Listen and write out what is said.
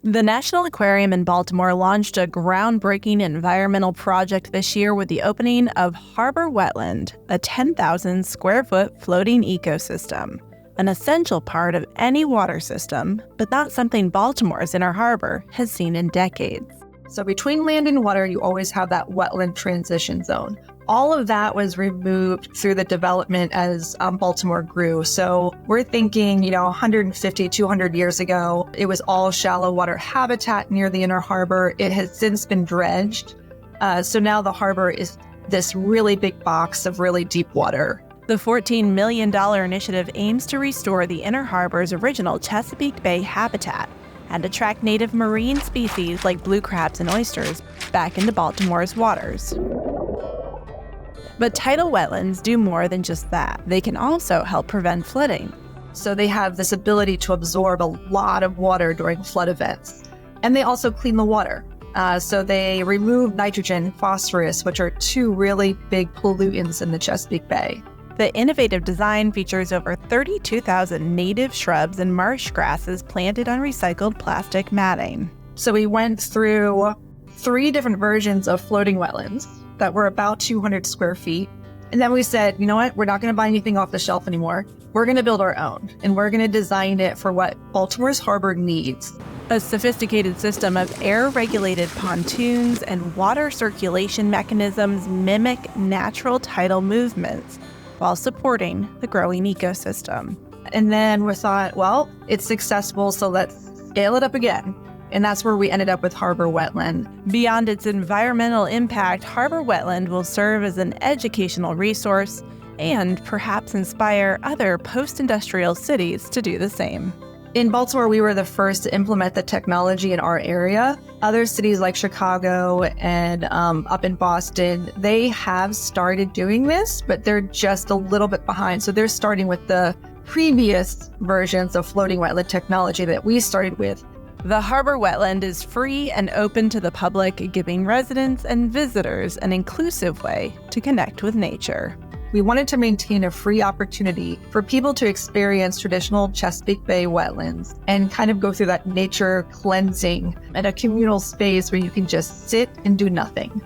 The National Aquarium in Baltimore launched a groundbreaking environmental project this year with the opening of Harbor Wetland, a 10,000 square foot floating ecosystem, an essential part of any water system, but not something Baltimore's Inner Harbor has seen in decades. So between land and water, you always have that wetland transition zone. All of that was removed through the development as Baltimore grew. So we're thinking, 150, 200 years ago, it was all shallow water habitat near the Inner Harbor. It has since been dredged. So now the harbor is this really big box of really deep water. The $14 million initiative aims to restore the Inner Harbor's original Chesapeake Bay habitat and attract native marine species like blue crabs and oysters back into Baltimore's waters. But tidal wetlands do more than just that. They can also help prevent flooding. So they have this ability to absorb a lot of water during flood events. And they also clean the water. So they remove nitrogen, phosphorus, which are two really big pollutants in the Chesapeake Bay. The innovative design features over 32,000 native shrubs and marsh grasses planted on recycled plastic matting. So we went through 3 different versions of floating wetlands that were about 200 square feet. And then we said, you know what? We're not going to buy anything off the shelf anymore. We're going to build our own, and we're going to design it for what Baltimore's harbor needs. A sophisticated system of air-regulated pontoons and water circulation mechanisms mimic natural tidal movements while supporting the growing ecosystem. And then we thought, well, it's successful, so let's scale it up again. And that's where we ended up with Harbor Wetland. Beyond its environmental impact, Harbor Wetland will serve as an educational resource and perhaps inspire other post-industrial cities to do the same. In Baltimore, we were the first to implement the technology in our area. Other cities like Chicago and up in Boston, they have started doing this, but they're just a little bit behind. So they're starting with the previous versions of floating wetland technology that we started with. The Harbor Wetland is free and open to the public, giving residents and visitors an inclusive way to connect with nature. We wanted to maintain a free opportunity for people to experience traditional Chesapeake Bay wetlands and kind of go through that nature cleansing and a communal space where you can just sit and do nothing.